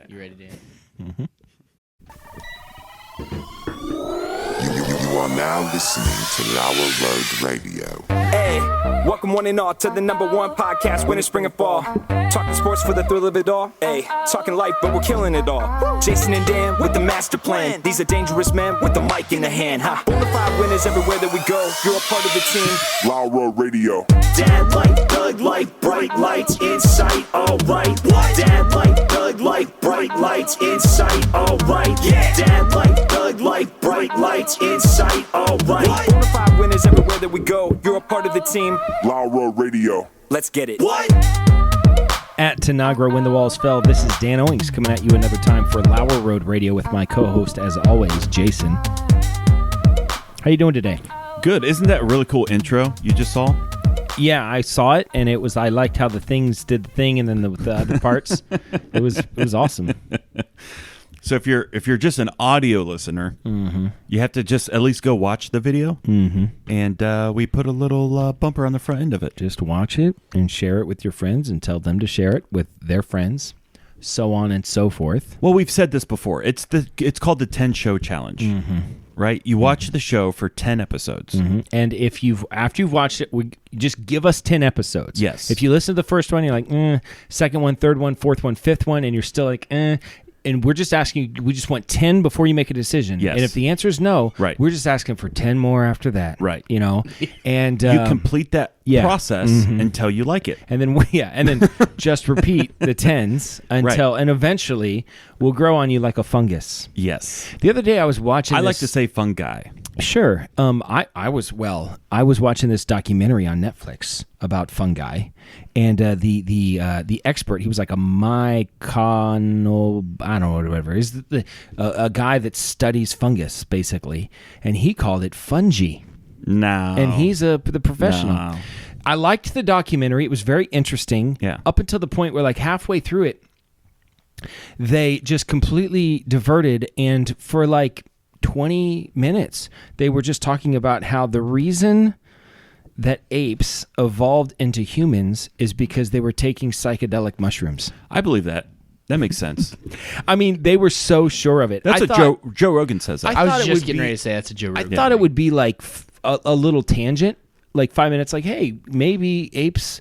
You ready, Dan? Mm-hmm. You are now listening to LauerRoadRadio. Hey, welcome one and all to the #1 podcast, winter, spring, and fall. Talking sports for the thrill of it all. Hey, talking life, but we're killing it all. Jason and Dan with the master plan. These are dangerous men with the mic in the hand. Ha! Bonafide winners everywhere that we go. You're a part of the team. LauerRoadRadio. Dad light, thug light, bright lights in sight. All right. What? Dad light, thug light, bright lights in sight. All right. Yeah. Dad light, thug light, bright lights in sight. All right. Bonafide winners everywhere that we go. You're a part of the team. LauerRoadRadio. Let's get it. What? At Tanagra, When the Walls Fell, this is Dan Owings coming at you another time for Lauer Road Radio with my co-host, as always, Jason. How you doing today? Good. Isn't that a really cool intro you just saw? Yeah, I saw it, and I liked how the things did the thing, and then the other parts. It was awesome. So if you're just an audio listener, you have to just at least go watch the video, and we put a little bumper on the front end of it. Just watch it and share it with your friends and tell them to share it with their friends, so on and so forth. Well, we've said this before. It's called the 10 show challenge, right? You watch the show for 10 episodes, and after you've watched it, just give us 10 episodes. Yes. If you listen to the first one, you're like, second one, third one, fourth one, fifth one, and you're still like, And we're just asking you, we just want 10 before you make a decision. Yes. And if the answer is no, right, we're just asking for 10 more after that. Right. You know? And you complete that process until you like it. And then just repeat the 10s until, and eventually we'll grow on you like a fungus. Yes. The other day I was watching I like to say fungi. Sure. I was watching this documentary on Netflix about fungi, and the expert, he was like a myconal, I don't know, whatever. He's a guy that studies fungus basically, and he called it fungi. No. And he's the professional. No. I liked the documentary. It was very interesting. Yeah. Up until the point where, like, halfway through it, they just completely diverted, and for like 20 minutes, they were just talking about how the reason that apes evolved into humans is because they were taking psychedelic mushrooms. I believe that. That makes sense. I mean, they were so sure of it. Joe Rogan says that. I was just getting ready to say that's a Joe Rogan. I thought it would be like a little tangent, like 5 minutes, like, hey, maybe apes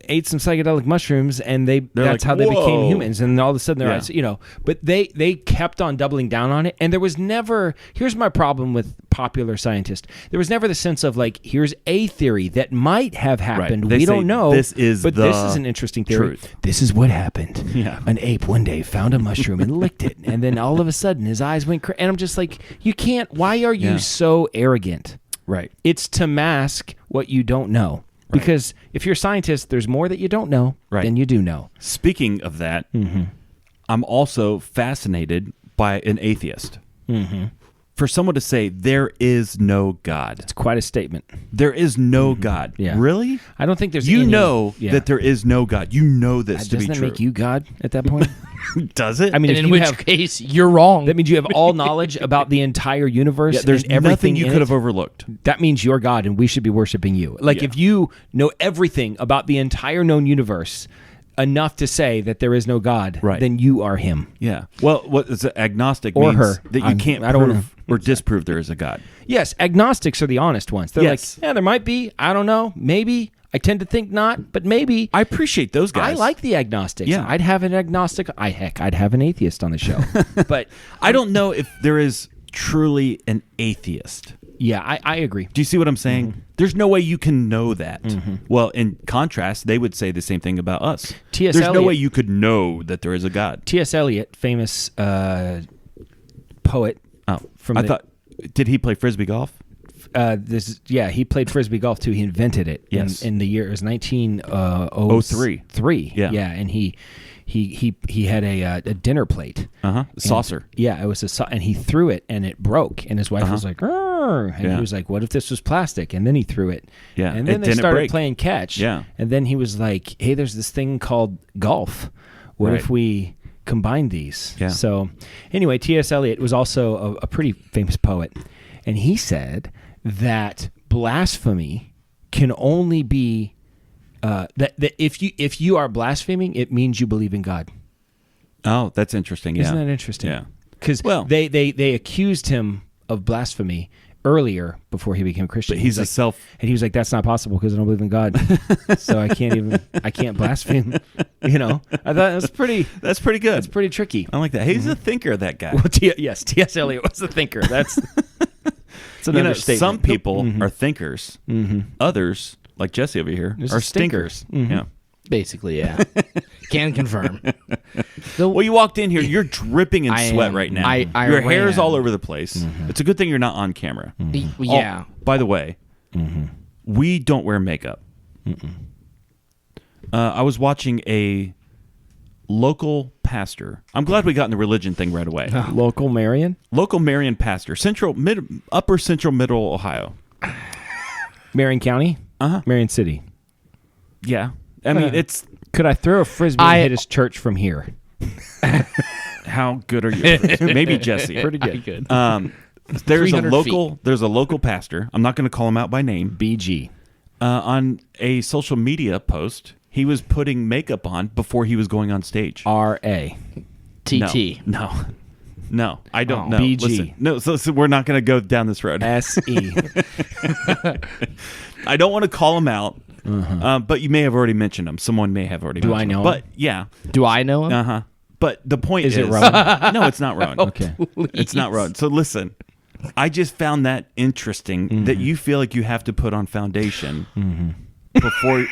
ate some psychedelic mushrooms and that's like, how they became humans, and all of a sudden they're but they kept on doubling down on it, and there was never, here's my problem with popular scientists, there was never the sense of like, here's a theory that might have happened, we don't know, this is an interesting theory. Truth. This is what happened. An ape one day found a mushroom and licked it, and then all of a sudden his eyes went and I'm just like, you can't, why are you so arrogant? Right. It's to mask what you don't know. Right. Because if you're a scientist, there's more that you don't know than you do know. Speaking of that, I'm also fascinated by an atheist. For someone to say there is no God. It's quite a statement. There is no God. Yeah. Really? I don't think there's that there is no God. You know this to be true. Doesn't that make you God at that point? Does it? I mean, in which case, you're wrong. That means you have all knowledge about the entire universe. Yeah, there's everything nothing you could have overlooked. That means you're God, and we should be worshiping you. Like, if you know everything about the entire known universe enough to say that there is no God, then you are him. Yeah. Well, what is agnostic or means her. That you can't prove or disprove there is a God. Yes, agnostics are the honest ones. They're like, yeah, there might be. I don't know. Maybe. I tend to think not, but maybe. I appreciate those guys. I like the agnostics. Yeah. I'd have an agnostic. I'd have an atheist on the show. But I don't know if there is truly an atheist. Yeah, I agree. Do you see what I'm saying? There's no way you can know that. Well, in contrast, they would say the same thing about us. There's no way you could know that there is a God. T.S. Eliot, famous poet. Did he play frisbee golf? He played frisbee golf too. He invented it in the year, it was 1903. Yeah, and he had a dinner plate, a saucer. Yeah, it was and he threw it and it broke, and his wife was like, "Arr!" And he was like, "What if this was plastic?" And then he threw it. Yeah, and then they started playing catch. Yeah, and then he was like, "Hey, there's this thing called golf. What if we combine these?" Yeah. So anyway, T.S. Eliot was also a pretty famous poet, and he said that blasphemy can only be that if you are blaspheming, it means you believe in God. Oh, that's interesting. Yeah. Isn't that interesting? Yeah. Because they accused him of blasphemy earlier before he became a Christian. But he's and he was like, that's not possible because I don't believe in God. So I can't blaspheme. I thought that's pretty good. It's pretty tricky. I like that. He's a thinker, that guy. Well, yes, T.S. Eliot was the thinker. That's an understatement. Some people are thinkers. Others, like Jesse over here, are stinkers. Yeah. Basically, yeah. Can confirm. Well, you walked in here. You're dripping in sweat right now. Your hair's all over the place. It's a good thing you're not on camera. Yeah. Oh, by the way, we don't wear makeup. I was watching a local pastor. I'm glad we got in the religion thing right away. Local Marion pastor, upper central middle Ohio. Marion County? Marion City. Yeah. I mean, it's... Could I throw a frisbee and hit his church from here? How good are you? Maybe Jesse. Pretty good. There's a local pastor. I'm not going to call him out by name. BG. On a social media post, he was putting makeup on before he was going on stage. R.A. TT. No, I don't know. BG. Listen, no, so we're not going to go down this road. S.E. I don't want to call him out, but you may have already mentioned him. Someone may have already mentioned him. Do I know him? But yeah. Do I know him? Uh-huh. But the point is... Is it Rogan? No, it's not Rogan. Okay. It's not Rogan. So listen, I just found that interesting that you feel like you have to put on foundation before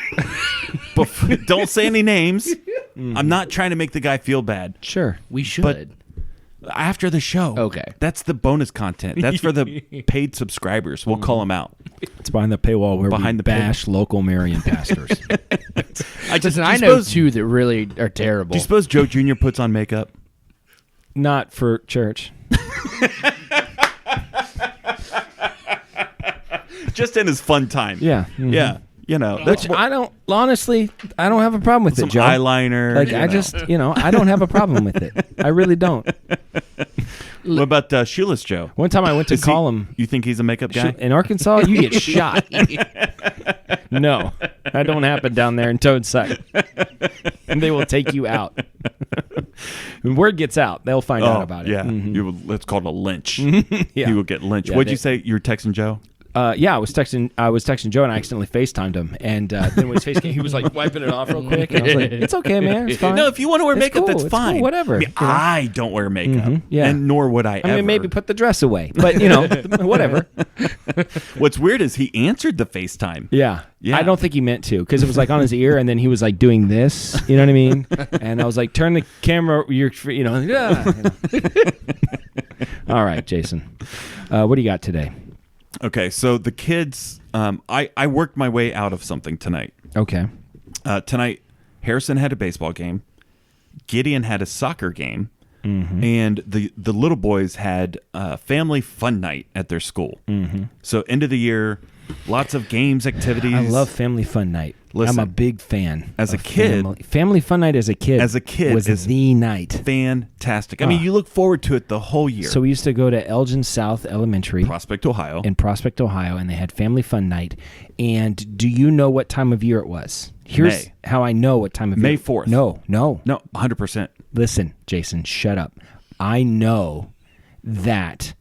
don't say any names. I'm not trying to make the guy feel bad. Sure. We should. But after the show. Okay. That's the bonus content. That's for the paid subscribers. We'll call them out. It's behind the paywall where we bash local Marion pastors. I know two that really are terrible. Do you suppose Joe Jr. puts on makeup? Not for church. Just in his fun time. Yeah. Yeah. Which I don't have a problem with some it, Joe. Eyeliner. Like I don't have a problem with it. I really don't. What about Shoeless Joe? One time I went to call him. You think he's a makeup guy? In Arkansas, you get shot. No, that don't happen down there in Toadside. And they will take you out. When word gets out, they'll find out about it. Yeah, it's called a lynch. Yeah. You will get lynched. Yeah, What'd you say? You were texting Joe? Yeah, I was texting Joe and I accidentally FaceTimed him, and then when his face came, he was like wiping it off real quick, and I was like, "It's okay, man, it's fine." No, if you want to wear makeup, cool. that's fine. Cool, whatever. I don't wear makeup, and nor would I. I mean, maybe put the dress away, but whatever. What's weird is he answered the FaceTime. Yeah. I don't think he meant to, because it was like on his ear, and then he was like doing this. You know what I mean? And I was like, "Turn the camera." All right, Jason. What do you got today? Okay, so the kids, I worked my way out of something tonight. Okay. Tonight, Harrison had a baseball game. Gideon had a soccer game. And the little boys had family fun night at their school. So end of the year, lots of games, activities. I love family fun night. Listen, I'm a big fan. As a kid, family fun night as a kid was is the night. Fantastic. I mean, you look forward to it the whole year. So we used to go to Elgin South Elementary, Prospect, Ohio, and they had family fun night. And do you know what time of year it was? Here's May. how I know what time of year. May 4th. No, 100%. Listen, Jason, shut up. I know that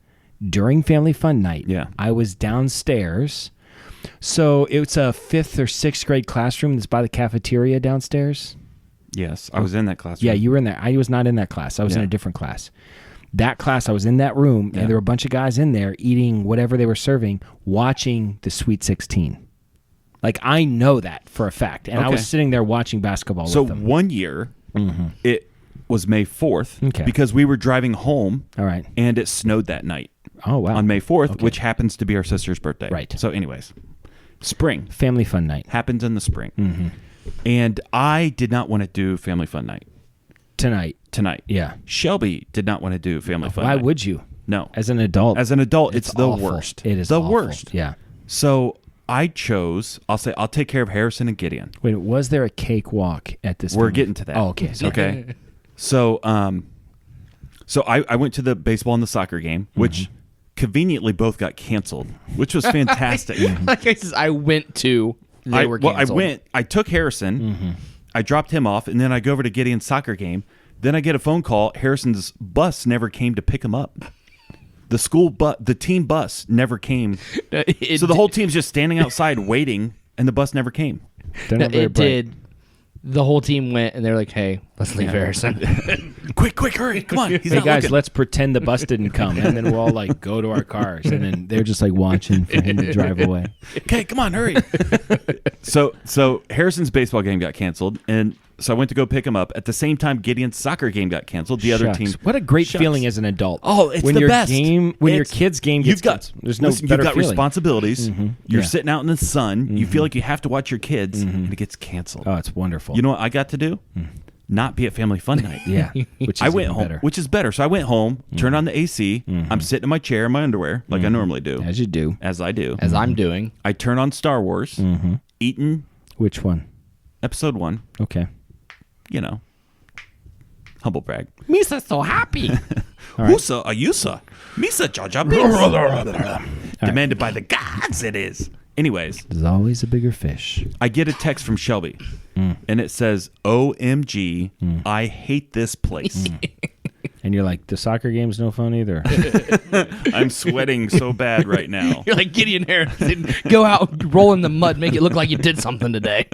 during family fun night, I was downstairs. So it's a 5th or 6th grade classroom that's by the cafeteria downstairs. Yes, I was in that classroom. Yeah, you were in there. I was not in that class. I was in a different class. That class, I was in that room, and there were a bunch of guys in there eating whatever they were serving, watching the Sweet 16. Like, I know that for a fact. And I was sitting there watching basketball with them. So one year, it was May 4th because we were driving home. All right. And it snowed that night. Oh, wow. On May 4th, which happens to be our sister's birthday. Right. So anyways, spring. Family fun night. Happens in the spring. And I did not want to do family fun night. Tonight. Yeah. Shelby did not want to do family fun night. Why would you? No. As an adult. It's the awful. worst. It is the awful. worst. Yeah. So I chose, I'll take care of Harrison and Gideon. Wait, was there a cake walk at this We're time? getting to that. Oh, okay. Okay. So I went to the baseball and the soccer game, which conveniently both got canceled, which was fantastic. Like I said, I went to. They were canceled. I took Harrison, I dropped him off, and then I go over to Gideon's soccer game. Then I get a phone call. Harrison's bus never came to pick him up. The school bus, the team bus never came. So the whole team's just standing outside waiting, and the bus never came. It did. The whole team went, and they're like, "Hey, let's leave Harrison. quick, hurry! Come on, he's hey not guys, looking." let's pretend the bus didn't come, and then we'll all like go to our cars, and then they're just like watching for him to drive away. Okay, come on, hurry! So Harrison's baseball game got canceled, and so I went to go pick him up. At the same time, Gideon's soccer game got canceled. The other team. What a great feeling as an adult. Oh, it's when the your best. When your kid's game gets canceled. There's no better You've got feeling. responsibilities. You're sitting out in the sun. You feel like you have to watch your kids, and it gets canceled. Oh, it's wonderful. You know what I got to do? Not be at family fun night. Yeah, which is I went even home, better. which is better. So I went home, turned on the AC. I'm sitting in my chair in my underwear, like I normally do, As you do. as I do. As I'm doing. I turn on Star Wars, eating Which one? episode 1. Okay. You know, humble brag. Misa's so happy. Wusa Ayusa, Misa Jaja Binks. Demanded by the gods, it is. Anyways, There's always a bigger fish. I get a text from Shelby, and it says, "OMG, I hate this place." And you're like, the soccer game's no fun either. I'm sweating so bad right now. You're like Gideon Harrison. Go out, roll in the mud, make it look like you did something today.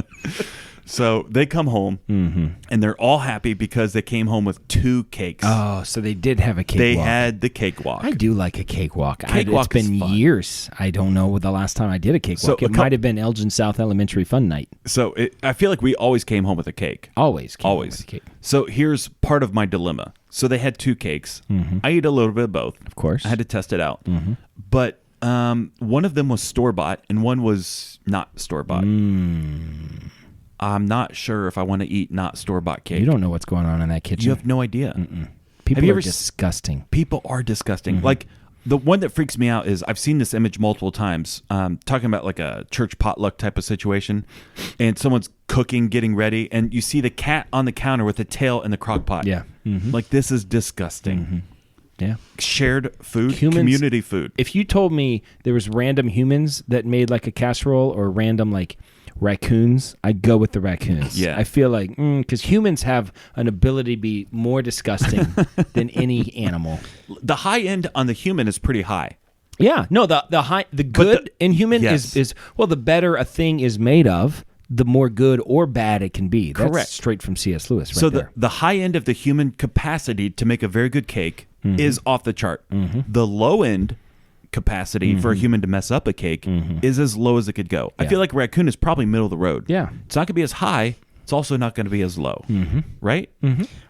So they come home, and they're all happy because they came home with 2 cakes. Oh, so they did have a cakewalk. They had the cakewalk. I do like a cakewalk. Cakewalk It's is been fun. years. I don't know the last time I did a cakewalk. So It might have been Elgin South Elementary Fun Night. So I feel like we always came home with a cake. Always. Always. With a cake. So here's part of my dilemma. So they had 2 cakes. I eat a little bit of both. Of course. I had to test it out. But one of them was store-bought, and one was not store-bought. I'm not sure if I want to eat not store-bought cake. You don't know what's going on in that kitchen. You have no idea. People you are ever disgusting. People are disgusting. Like, the one that freaks me out is I've seen this image multiple times, talking about like a church potluck type of situation, and someone's cooking, getting ready, and you see the cat on the counter with the tail in the crock pot. Yeah. Like, this is disgusting. Yeah. Shared food, Humans- community food. If you told me there was random humans that made like a casserole or random like raccoons, I'd go with the raccoons. Yeah. I feel like, because humans have an ability to be more disgusting than any animal. The high end on the human is pretty high. Yeah. No, the good in human yes. is well, the better a thing is made of, the more good or bad it can be. That's Correct. straight from C.S. Lewis right So there. the high end of the human capacity to make a very good cake is off the chart. The low end capacity for a human to mess up a cake is as low as it could go. I feel like a raccoon is probably middle of the road. Yeah. It's not going to be as high. It's also not going to be as low. Right?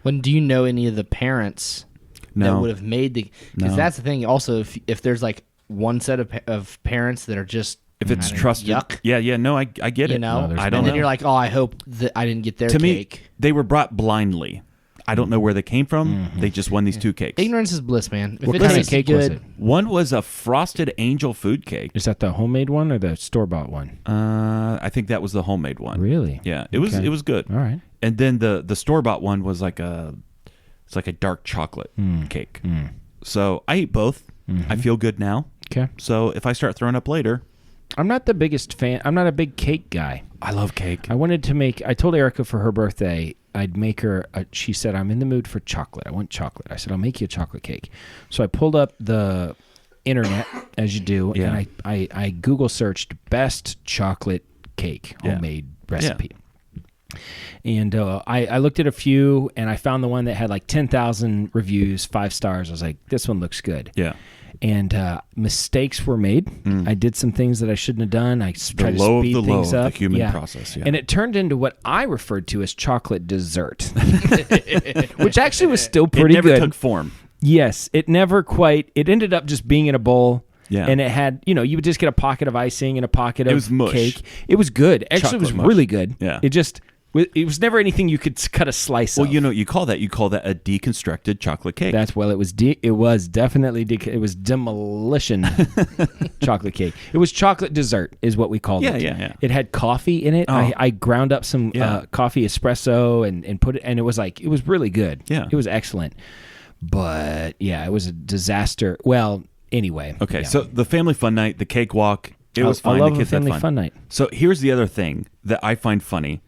When do you know any of the parents No. that would have made the? Because that's the thing. Also, if there's like one set of parents that are just If it's trusted. yuck, Yeah. No, I get it. you know, there's I don't and then know. you're like, oh, I hope that I didn't get their To cake. me, they were brought blindly. I don't know where they came from. They just won these 2 cakes. Ignorance is bliss, man. If What it kind of tastes cake good, was it? One was a frosted angel food cake. Is that the homemade one or the store-bought one? I think that was the homemade one. Really? Yeah, it was good. All right. And then the store bought one was like it's like a dark chocolate cake. So I eat both. I feel good now. Okay. So if I start throwing up later, I'm not the biggest fan. I'm not a big cake guy. I love cake. I told Erica for her birthday, I'd make her, she said, I'm in the mood for chocolate. I want chocolate. I said, I'll make you a chocolate cake. So I pulled up the internet, as you do, Yeah. and I Google searched best chocolate cake, Yeah. homemade recipe. And I looked at a few, and I found the one that had like 10,000 reviews, 5 stars. I was like, this one looks good. Yeah. And mistakes were made. I did some things that I shouldn't have done. I tried to low of speed the low things of the up. human process, yeah. And it turned into what I referred to as chocolate dessert, which actually was still pretty it never good. took form. Yes, it never quite. It ended up just being in a bowl. Yeah. And it had, you would just get a pocket of icing and a pocket of was mush. cake. It was good. Actually, it was Chocolate mush. really good. Yeah. It was never anything you could cut a slice of. Well, you know what you call that? You call that a deconstructed chocolate cake. It was definitely it was demolition chocolate cake. It was chocolate dessert is what we called it. Yeah. It had coffee in it. Oh. I ground up some Yeah. coffee espresso and put it, and it was really good. Yeah. It was excellent. But yeah, it was a disaster. Well, anyway. Okay, yeah. so the family fun night, the cakewalk, it was I fine. love The a kids had family fun night. So here's the other thing that I find funny.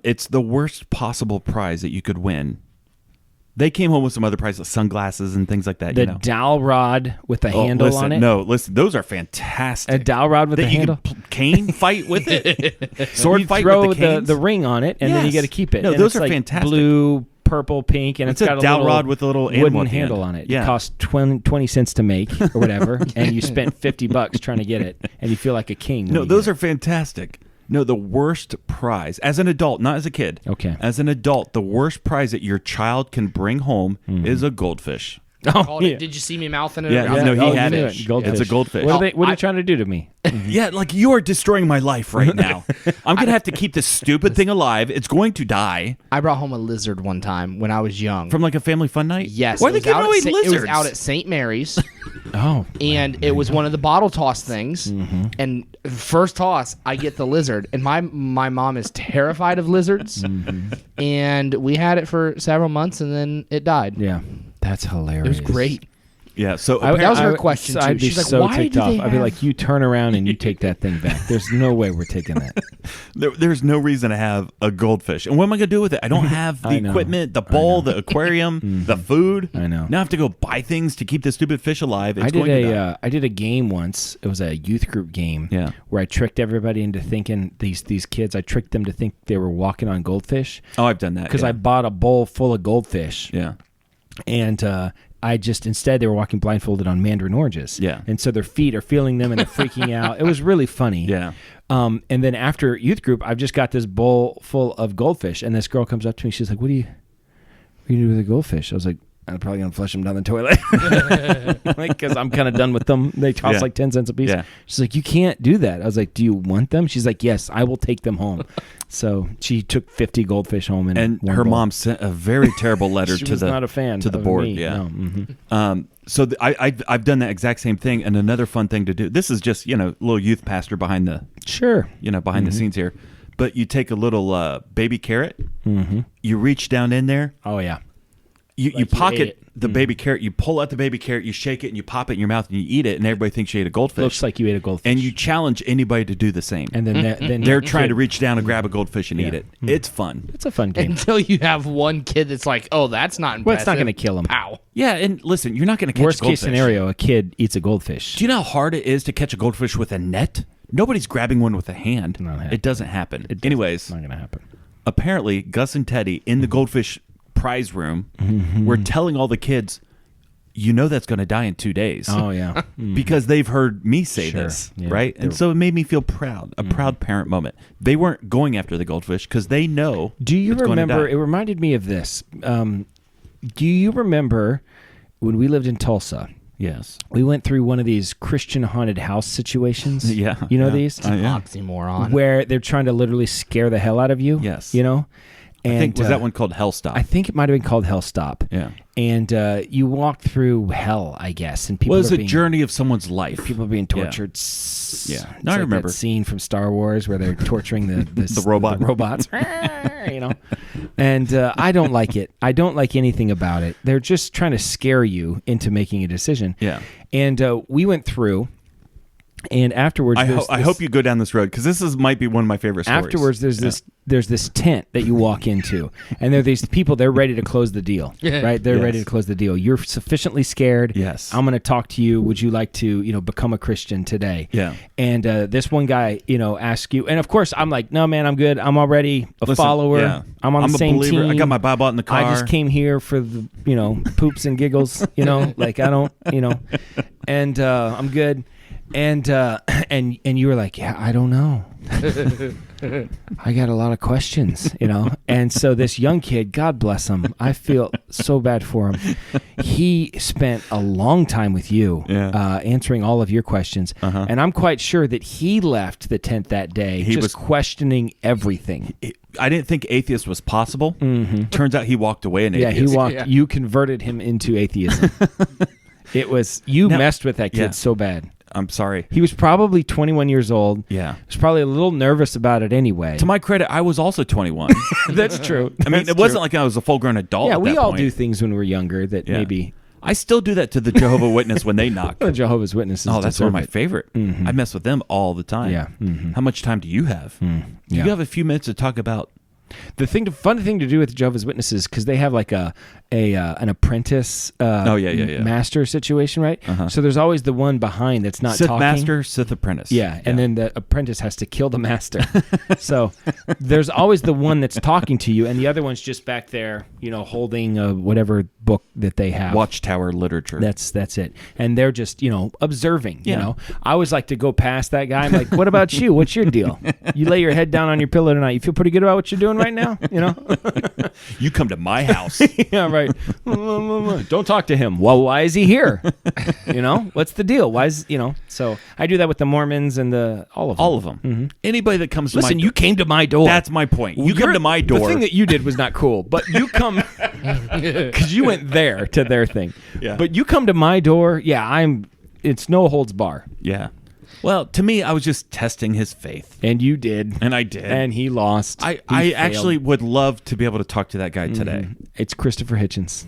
It's the worst possible prize that you could win They came home with some other prices, sunglasses and things like that. The dowel rod with the handle on it. No, listen, those are fantastic. A dowel rod with the handle. You can cane fight with it. Sword you fight throw with the canes. the ring on it, and then you got to keep it. No, and those it's are like fantastic. Blue, purple, pink, and it's got a dowel rod with a little wooden handle on it. Yeah. It costs 20 cents to make or whatever, and you spent $50 trying to get it, and you feel like a king. No, those are fantastic. No, the worst prize, as an adult, not as a kid. Okay. As an adult, the worst prize that your child can bring home is a goldfish. Called it, did you see me mouthing it? Yeah, no, he had it. Goldfish. It's a goldfish. What are you trying to do to me? Yeah, like you are destroying my life right now. I'm going to have to keep this stupid thing alive. It's going to die. I brought home a lizard one time when I was young. From like a family fun night? Yes. Why are they giving away lizards? It was out at St. Mary's. Oh. And it was one of the bottle toss things. And first toss, I get the lizard. And my mom is terrified of lizards. And we had it for several months, and then it died. Yeah. That's hilarious. It was great. Yeah, so that was her question, too. I'd be She's like, so why ticked do off. they I'd be like, you turn around and you take that thing back. There's no way we're taking that. There's no reason to have a goldfish. And what am I going to do with it? I don't have the equipment, the bowl, the aquarium, the food. I know. Now I have to go buy things to keep this stupid fish alive. It's I did a game once. It was a youth group game where I tricked everybody into thinking, these kids, I tricked them to think they were walking on goldfish. Oh, I've done that. Because I bought a bowl full of goldfish. Yeah. And instead they were walking blindfolded on mandarin oranges. Yeah. And so their feet are feeling them and they're freaking out. It was really funny. Yeah. And then after youth group, I've just got this bowl full of goldfish. And this girl comes up to me. She's like, what do you do with the goldfish? I was like, I'm probably going to flush them down the toilet. Because I'm kind of done with them. They cost like 10 cents a piece. Yeah. She's like, you can't do that. I was like, do you want them? She's like, yes, I will take them home. So she took 50 goldfish home. And her mom sent a very terrible letter she was not a fan to the of board. Me. Yeah. No. So I've done that exact same thing. And another fun thing to do. This is just, little youth pastor behind the behind the scenes here. But you take a little baby carrot. You reach down in there. Oh, yeah. You pocket the baby carrot, you pull out the baby carrot, you shake it, and you pop it in your mouth, and you eat it, and everybody thinks you ate a goldfish. Looks like you ate a goldfish. And you challenge anybody to do the same. And then they're trying to reach down and grab a goldfish and eat it. It's fun. It's a fun game. Until you have one kid that's like, oh, that's not impressive. Well, it's not going to kill him. Pow. Yeah, and listen, you're not going to catch Worst a goldfish. case scenario, a kid eats a goldfish. Do you know how hard it is to catch a goldfish with a net? Nobody's grabbing one with a hand. It doesn't happen. Anyways, it's not going to happen. Apparently, Gus and Teddy in the goldfish prize room were telling all the kids, that's going to die in 2 days. Oh, yeah. Because they've heard me say this, right? And so it made me feel proud, a proud parent moment. They weren't going after the goldfish because they know. Do you remember? It reminded me of this. Do you remember when we lived in Tulsa? Yes. We went through one of these Christian haunted house situations. Yeah. You know these? Oxymoron. Where they're trying to literally scare the hell out of you. Yes. And I think, was that one called Hell Stop? I think it might have been called Hell Stop. Yeah. And you walk through hell, I guess. And people was a journey of someo's life. People are being tortured. Yeah. No, I remember that scene from Star Wars where they're torturing the robots. And I don't like it. I don't like anything about it. They're just trying to scare you into making a decision. Yeah. And we went through. And afterwards, I hope you go down this road because this might be one of my favorite stories. Afterwards, there's this tent that you walk into, and there are these people. They're ready to close the deal, right? They're ready to close the deal. You're sufficiently scared. Yes, I'm going to talk to you. Would you like to, become a Christian today? Yeah. And this one guy, asks you, and of course, I'm like, no, man, I'm good. I'm already a follower. Yeah. I'm on the same believer. team. I got my Bible out in the car. I just came here for the, poops and giggles. Like I don't, and I'm good. And you were like, yeah, I don't know. I got a lot of questions, And so this young kid, God bless him, I feel so bad for him. He spent a long time with you, answering all of your questions, and I'm quite sure that he left the tent that day just questioning everything. I didn't think atheist was possible. Turns out he walked away an atheist. Yeah, you converted him into atheism. It was messed with that kid so bad. I'm sorry. He was probably 21 years old. Yeah. He was probably a little nervous about it anyway. To my credit, I was also 21. That's true. I mean, it wasn't like I was a full-grown adult. Yeah, at we that all point. do things when we're younger that maybe. I still do that to the Jehovah's Witness when they knock. The Jehovah's Witnesses. Oh, that's one of my favorite. I mess with them all the time. Yeah. How much time do you have? Do you have a few minutes to talk about The fun thing to do with Jehovah's Witnesses, because they have like an apprentice master situation, right? So there's always the one behind that's not Sith talking. master, Sith apprentice. Yeah, and then the apprentice has to kill the master. So there's always the one that's talking to you, and the other one's just back there, holding whatever book that they have. Watchtower literature. That's it. And they're just, observing, I always like to go past that guy. I'm like, what about you? What's your deal? You lay your head down on your pillow tonight. You feel pretty good about what you're doing right now? You come to my house. Yeah, right. Don't talk to him. Well, why is he here? What's the deal? Why is, so I do that with the Mormons and all of them. Mm-hmm. Anybody that comes to Listen, you came to my door. That's my point. You come to my door. The thing that you did was not cool, but you come because you went there to their thing. Yeah. But you come to my door. Yeah, it's no holds bar. Yeah. Well, to me, I was just testing his faith. And you did. And I did. And he lost. I actually would love to be able to talk to that guy today. It's Christopher Hitchens.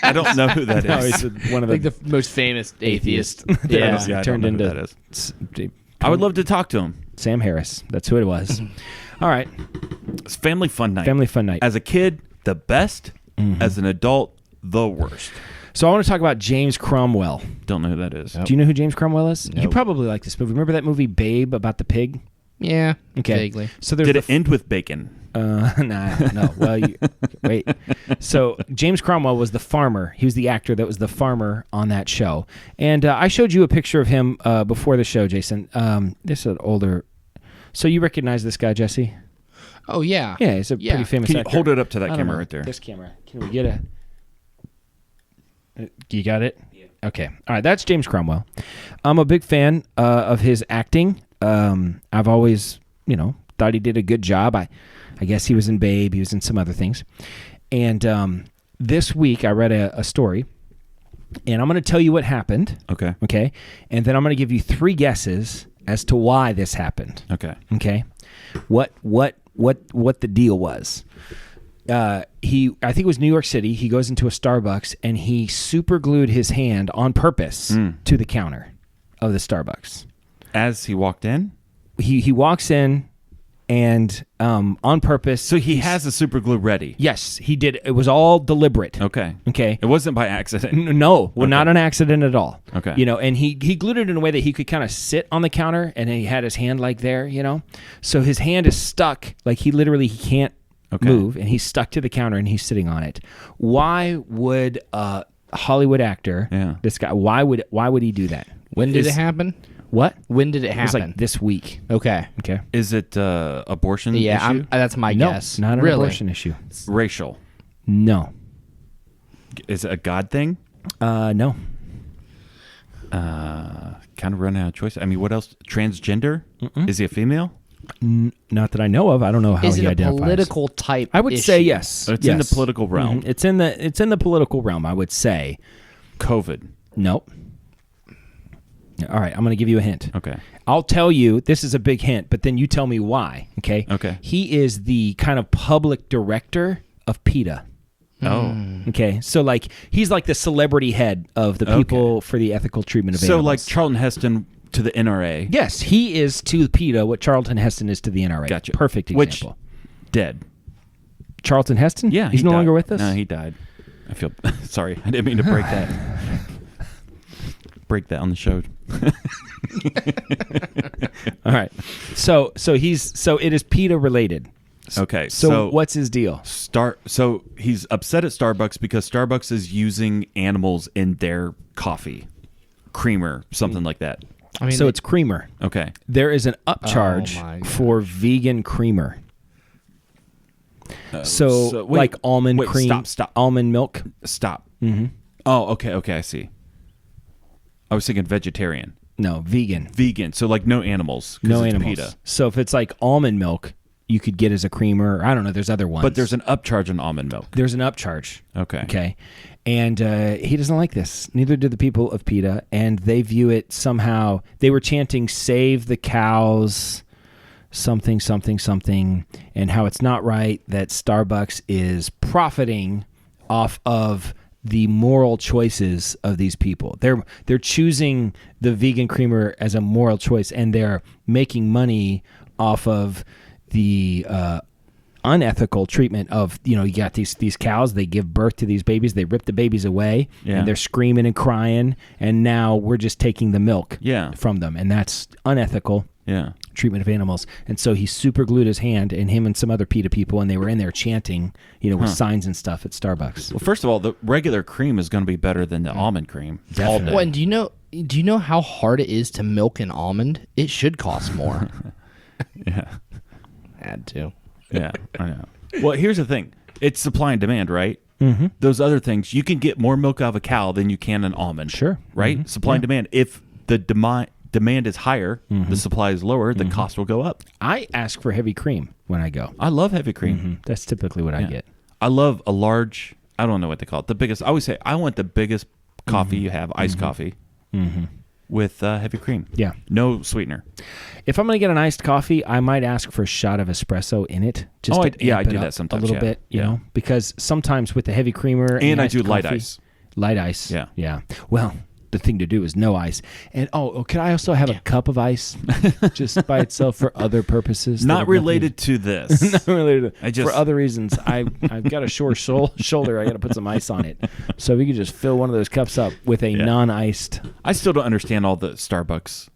I don't know who that is. No, he's one of the most famous atheist. Yeah, I turned don't know into who that is. I would love to talk to him. Sam Harris. That's who it was. All right. It's family fun night. Family fun night. As a kid, the best. As an adult, the worst. So I want to talk about James Cromwell. Don't know who that is. Do you know who James Cromwell is? Nope. You probably like this movie. Remember that movie Babe about the pig? Yeah. Okay. Vaguely. So did it end with bacon? No. Well, wait. So James Cromwell was the farmer. He was the actor that was the farmer on that show. And I showed you a picture of him before the show, Jason. This is an older. So you recognize this guy, Jesse? Oh, yeah. Yeah, he's a pretty famous Can you actor. hold it up to that camera right there? This camera. Can we get a... You got it? Yeah. Okay. All right, that's James Cromwell. I'm a big fan of his acting. I've always, thought he did a good job. I guess he was in Babe. He was in some other things. And this week I read a story, and I'm going to tell you what happened. Okay. Okay? And then I'm going to give you 3 guesses as to why this happened. Okay. Okay? What the deal was. I think it was New York City. He goes into a Starbucks and he super glued his hand on purpose to the counter of the Starbucks. As he walked in? He walks in and on purpose. So he has the super glue ready? Yes, he did. It was all deliberate. Okay. Okay. It wasn't by accident? No. Well, not an accident at all. Okay. And he glued it in a way that he could kind of sit on the counter and he had his hand like there, So his hand is stuck. Like he can't move, and he's stuck to the counter and he's sitting on it. Why would a Hollywood actor, this guy, why would he do that? When did it happen? What? When did it It happen? was like this week. Okay. Is it abortion Yeah, issue? that's my guess. Not an Really? abortion issue. Racial? No. Is it a God thing? No. Kind of running out of choice. I mean, what else? Transgender? Is he a female? Not that I know of. I don't know how Is he it a identifies. political type I would issue? say yes. So it's Yes. in the political realm. It's in the political realm, I would say. COVID? Nope. All right, I'm going to give you a hint. Okay. I'll tell you, this is a big hint, but then you tell me why, okay? Okay. He is the kind of public director of PETA. Oh. Okay, so he's like the celebrity head of the people for the ethical treatment of So animals. like Charlton Heston to the NRA. Yes, he is to PETA what Charlton Heston is to the NRA. Gotcha. Perfect example. Which, dead. Charlton Heston? Yeah. He's he no died. longer with us? No, he died. I feel sorry. I didn't mean to break that. Break that on the show. All right. So it is PETA related. Okay. So what's his deal? So he's upset at Starbucks because Starbucks is using animals in their coffee, creamer, something like that. I mean, So it's creamer. Okay. There is an upcharge Oh, my God. for vegan creamer. Wait, like almond wait, cream, Stop. almond milk. Stop. Mm-hmm. Oh, okay. I see. I was thinking vegetarian. No, vegan. Vegan. So like no animals. 'cause No it's animals. PETA. So if it's like almond milk, you could get as a creamer. I don't know. There's other ones. But there's an upcharge on almond milk. There's an upcharge. Okay. Okay. And he doesn't like this. Neither do the people of PETA. And they view it somehow. They were chanting, "Save the cows," something, and how it's not right that Starbucks is profiting off of the moral choices of these people. They're choosing the vegan creamer as a moral choice, and they're making money off of the unethical treatment of, you got these cows, they give birth to these babies, they rip the babies away, and they're screaming and crying, and now we're just taking the milk from them, and that's unethical treatment of animals. And so he super glued his hand, and him and some other PETA people, and they were in there chanting, with signs and stuff at Starbucks. Well, first of all, the regular cream is going to be better than the almond cream. Definitely. Well, and do you know how hard it is to milk an almond? It should cost more. Had to. Yeah, I know. Well, here's the thing. It's supply and demand, right? Mm-hmm. Those other things, you can get more milk out of a cow than you can an almond. Sure. Right? Mm-hmm. Supply and demand. If the demand is higher, the supply is lower, the cost will go up. I ask for heavy cream when I go. I love heavy cream. Mm-hmm. That's typically what I get. I love a large, I don't know what they call it, the biggest. I always say, I want the biggest coffee you have, iced coffee, with heavy cream. Yeah. No sweetener. If I'm going to get an iced coffee, I might ask for a shot of espresso in it. Just to I amp do it that up sometimes. a little bit, you know, because sometimes with the heavy creamer and I iced do light coffee- ice. Light ice. Yeah. Yeah. Well, the thing to do is no ice. And can I also have a cup of ice just by itself for other purposes? Not related to this. Not related I for other reasons. I've got a short shoulder. I got to put some ice on it. So we could just fill one of those cups up with a non-iced. I still don't understand all the Starbucks.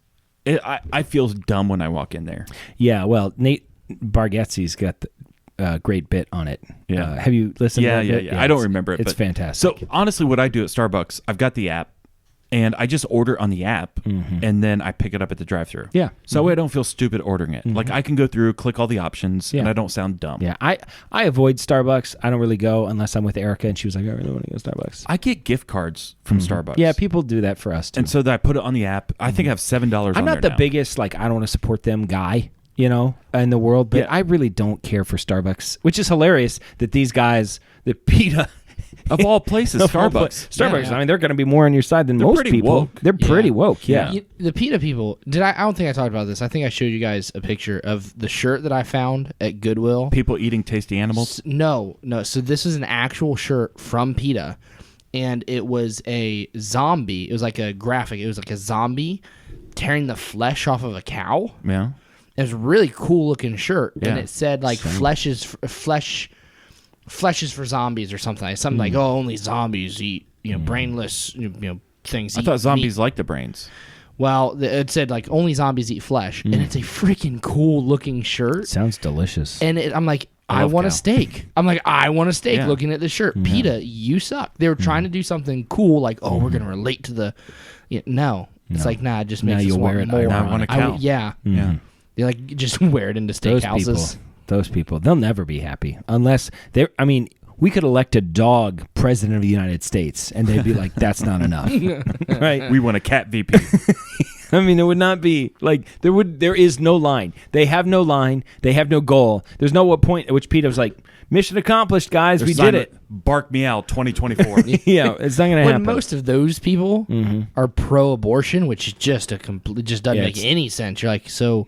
I feel dumb when I walk in there. Yeah, well, Nate Bargatze's got the great bit on it. Yeah. Have you listened to that bit? Yeah. I don't remember it. It's but, fantastic. So honestly, what I do at Starbucks, I've got the app, and I just order on the app, and then I pick it up at the drive-thru. Yeah. So I don't feel stupid ordering it. Like I can go through, click all the options, and I don't sound dumb. Yeah, I avoid Starbucks. I don't really go unless I'm with Erica, and she was like, I really want to go to Starbucks. I get gift cards from Starbucks. Yeah, people do that for us, too. And so that I put it on the app. I think I have $7 on I'm not there the now. biggest, I don't want to support them guy, in the world, but I really don't care for Starbucks, which is hilarious that these guys, the PETA... Of all places, Starbucks. Starbucks. Yeah. I mean, they're going to be more on your side than most pretty people. woke. They're pretty woke. Yeah. The PETA people. I don't think I talked about this. I think I showed you guys a picture of the shirt that I found at Goodwill. People eating tasty animals? No. So this is an actual shirt from PETA, and it was a zombie. It was like a graphic. It was like a zombie tearing the flesh off of a cow. Yeah. It was a really cool looking shirt, Yeah. and it said flesh is for zombies or something. Like only zombies eat brainless things. I thought zombies like the brains. Well, it said only zombies eat flesh, and it's a freaking cool looking shirt. Sounds delicious. And I'm like, I love want a cow. steak. I'm like, I want a steak. Yeah. Looking at the shirt, PETA, you suck. They were trying to do something cool, we're gonna relate to the. No, it's like nah. It just makes you'll us wear want it more. I want a cow. Yeah. They just wear it into steakhouses. Those people, they'll never be happy unless they're. I mean, we could elect a dog president of the United States, and they'd be like, "That's not enough." Right? We want a cat VP. I mean, it would not be there is no line. They have no line. They have no goal. There's no point at which PETA was like, mission accomplished, guys. We did it. Bark meow 2024. Yeah, it's not going to When happen. most of those people are pro-abortion, which is just doesn't make any sense. You're like, so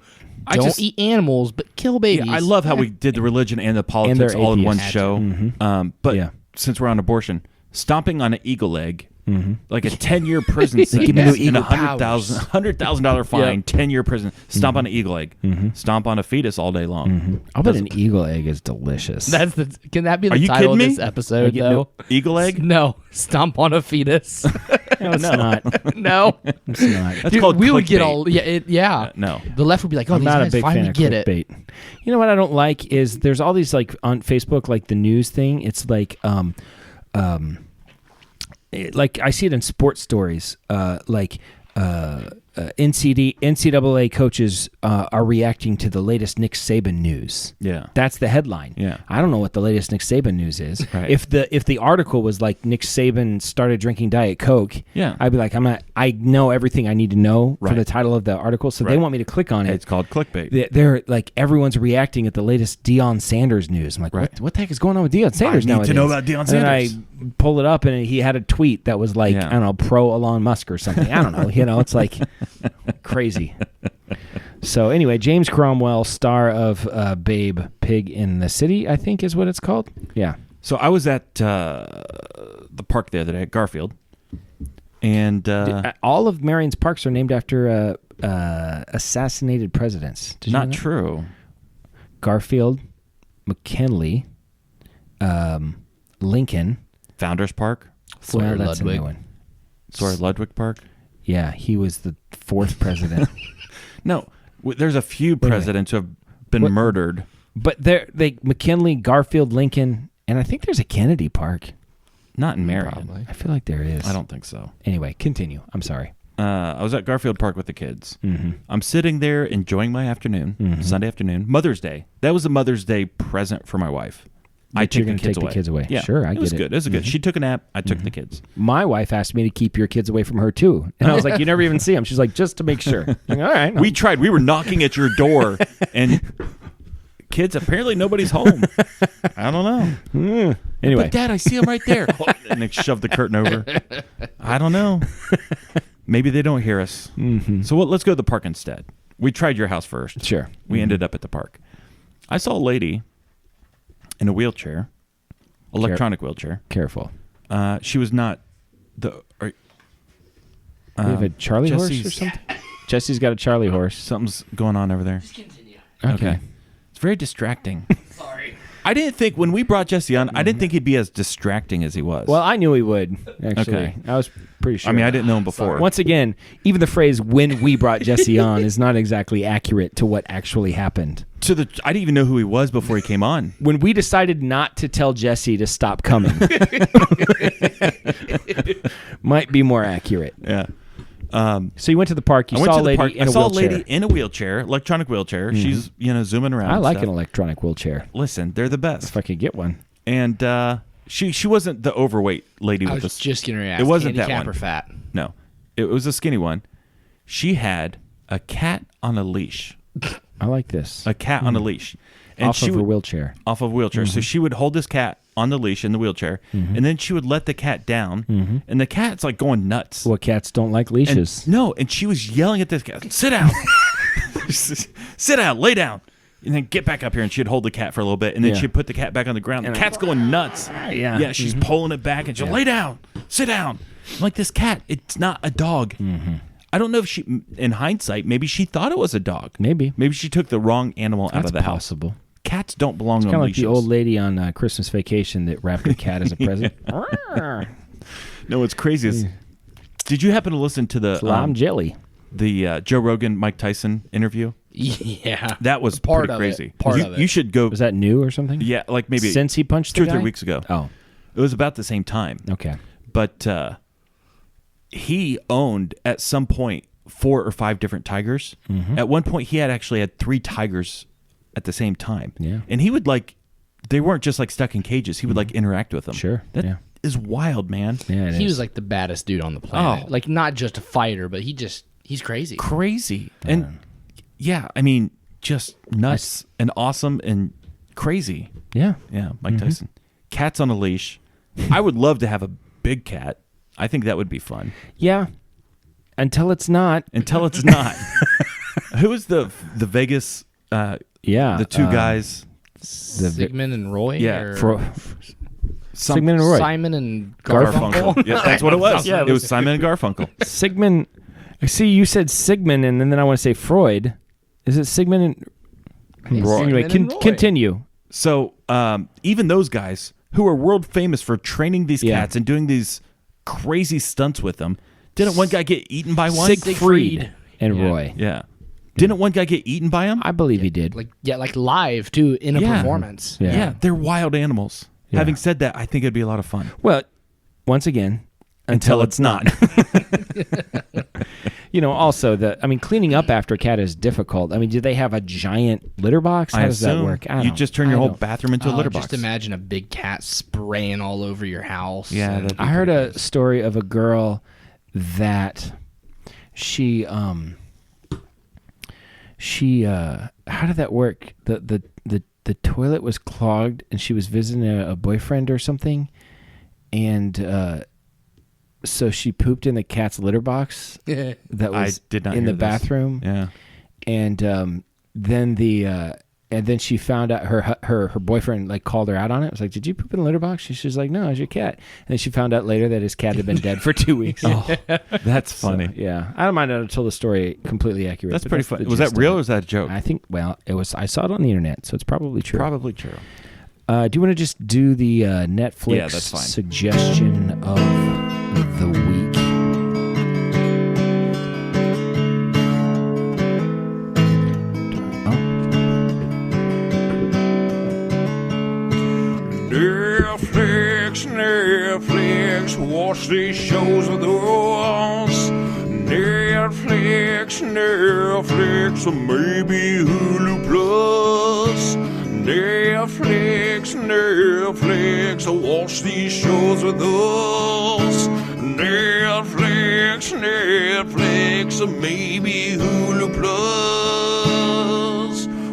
don't eat animals, but kill babies. I love how we did the religion and the politics they're all in one atheists. show. But since we're on abortion, stomping on an eagle egg, like a 10-year prison sentence, give me the and eagle $100,000 fine, 10-year prison. Stomp on an eagle egg. Stomp on a fetus all day long. I'll bet an eagle egg is delicious. Can that be the Are you title of kidding this me? episode though? Eagle egg? No, stomp on a fetus. No, it's not. No, It's not. That's called we would get clickbait. all No. The left would be like, oh, I'm these not a guys big fan finally of get it. clickbait. You know what I don't like is there's all these on Facebook the news thing. It's like I see it in sports stories. NCAA coaches are reacting to the latest Nick Saban news. Yeah. That's the headline. Yeah. I don't know what the latest Nick Saban news is. Right. If the article was like Nick Saban started drinking Diet Coke, I'd be like, I know everything I need to know for the title of the article, so they want me to click on it. It's called clickbait. They're like, everyone's reacting at the latest Deion Sanders news. I'm like, what the heck is going on with Deion Sanders I need nowadays? to know about Deion And then I Sanders. pull it up, and he had a tweet that was like, I don't know, pro Elon Musk or something. I don't know. It's like crazy. So anyway, James Cromwell, star of Babe, Pig in the City, I think is what it's called. Yeah. So I was at the park the other day at Garfield, and all of Marion's parks are named after assassinated presidents. Did you know not that? true. Garfield, McKinley, Lincoln. Founders Park. Well, that's a new one. Sorry, Ludwig Park. Yeah, he was the 4th president. No, there's a few presidents who have been murdered. But McKinley, Garfield, Lincoln, and I think there's a Kennedy Park. Not in Marion. Probably. I feel like there is. I don't think so. Anyway, continue. I'm sorry. I was at Garfield Park with the kids. I'm sitting there enjoying my afternoon, Sunday afternoon, Mother's Day. That was a Mother's Day present for my wife. I took the kids away. Yeah, sure, I get it. It was good. It was good. She took a nap. I took the kids. My wife asked me to keep your kids away from her too, and I was like, "You never even see them." She's like, "Just to make sure." I'm like, all right. We tried. We were knocking at your door, and kids, apparently nobody's home. I don't know. Anyway, But Dad, I see them right there. And they shoved the curtain over. I don't know. Maybe they don't hear us. So let's go to the park instead. We tried your house first. Sure. We ended up at the park. I saw a lady in a wheelchair, electronic wheelchair. Careful. She was not the. We have a Charlie horse or Jesse's- something. Jesse's got a Charlie horse. Something's going on over there. Just continue. Okay. It's very distracting. Sorry. I didn't think when we brought Jesse on, I didn't think he'd be as distracting as he was. Well, I knew he would. Actually, Okay. I was pretty sure. I mean, I didn't know him before. Once again, even the phrase "when we brought Jesse on" is not exactly accurate to what actually happened. I didn't even know who he was before he came on. When we decided not to tell Jesse to stop coming, might be more accurate. Yeah. So you went to the park. You I went saw to a the lady park. in I a saw wheelchair. a lady in a wheelchair, electronic wheelchair. She's zooming around. I and like stuff. an electronic wheelchair. Listen, they're the best. If I could get one. And she wasn't the overweight lady I with was the. just going to ask. It wasn't that handicap one. or fat? No, it was a skinny one. She had a cat on a leash. I like this. A cat on a leash, and Off she of her would, wheelchair. off of a wheelchair. So she would hold this cat on the leash in the wheelchair, and then she would let the cat down, and the cat's like going nuts. Well, cats don't like And- leashes. no, and she was yelling at this cat, "Sit down, sit down, lay down." And then get back up here, and she'd hold the cat for a little bit, and then Yeah. she'd put the cat back on the ground. The cat's going nuts. Yeah. Yeah, she's pulling it back, and she'll lay down, sit down. I'm like, this cat, it's not a dog. I don't know if she, in hindsight, maybe she thought it was a dog. Maybe. Maybe she took the wrong animal out That's of the possible. house. Cats don't belong Kind on of like leashes. the old lady on Christmas Vacation that wrapped her cat as a present. No, what's crazy is, did you happen to listen to the Lime jelly. Joe Rogan Mike Tyson interview? Yeah. That was Part pretty of crazy. it. Part you, of it. you should go. Was that new or something? Yeah, like maybe Since he punched the 2 or 3 guy? weeks ago. Oh, It was about the same time. okay. But he owned at some point 4 or 5 different tigers. At one point, he actually had 3 tigers at the same time. Yeah. And he would they weren't just like stuck in cages. He would like interact with them. Sure, That is yeah. wild, man. Yeah, He was like the baddest dude on the planet. Oh. Like not just a fighter, but he's crazy. Crazy. And yeah, I mean, just nuts and awesome and crazy. Yeah. Yeah, Mike Tyson. Cats on a leash. I would love to have a big cat. I think that would be fun. Yeah. Until it's not. Until it's not. Who is the Vegas? Yeah. The 2 guys. Sigmund and Roy? Yeah, or Sigmund and Roy. Simon and Garfunkel. Garfunkel? Yeah, that's what it was. Yeah, it was Simon and Garfunkel. Sigmund. See, you said Sigmund, and then I want to say Freud. Is it Sigmund and Roy. Anyway, Sigmund and Roy. continue. So even those guys who are world famous for training these Yeah. cats and doing these crazy stunts with them, didn't one guy get eaten by one? Siegfried and Yeah. Roy. Yeah. Didn't one guy get eaten by him? I believe he did. Like live too in a Yeah. performance. Yeah. Yeah, they're wild animals. Yeah. Having said that, I think it'd be a lot of fun. Well, once again, Until it's not. Also cleaning up after a cat is difficult. I mean, do they have a giant litter box? How does that assume work? You just turn your whole bathroom into a litter box. Just imagine a big cat spraying all over your house. Yeah, and- that'd be I heard a story of a girl that she how did that work? The toilet was clogged and she was visiting a boyfriend or something, and so she pooped in the cat's litter box that I was did not in hear the this. bathroom. Yeah. And then And then she found out her boyfriend like called her out on it. It was like, "Did you poop in the litter box?" She was like, "No, it's your cat." And then she found out later that his cat had been dead for 2 weeks. That's funny. So, yeah, I don't mind that until the story completely accurate. That's pretty funny. Was that real or was that a joke? I think. Well, it was. I saw it on the internet, so it's probably true. Probably true. Do you want to just do the Netflix Yeah, that's fine. suggestion of the week? Netflix, watch these shows with us. Netflix, or maybe Hulu Plus. Netflix, watch these shows with us. Netflix, or maybe Hulu Plus.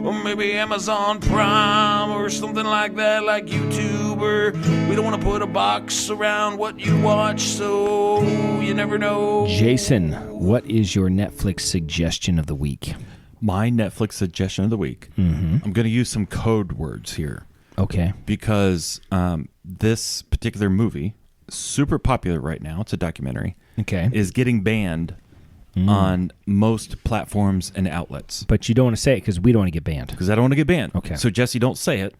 Or maybe Amazon Prime or something like that, like YouTube. Or we don't want to put a box around what you watch, so you never know. Jason, what is your Netflix suggestion of the week? My Netflix suggestion of the week. I'm going to use some code words here. Okay. Because this particular movie, super popular right now, it's a documentary, is getting banned on most platforms and outlets. But you don't want to say it because we don't want to get banned. Because I don't want to get banned. Okay. So, Jesse, don't say it.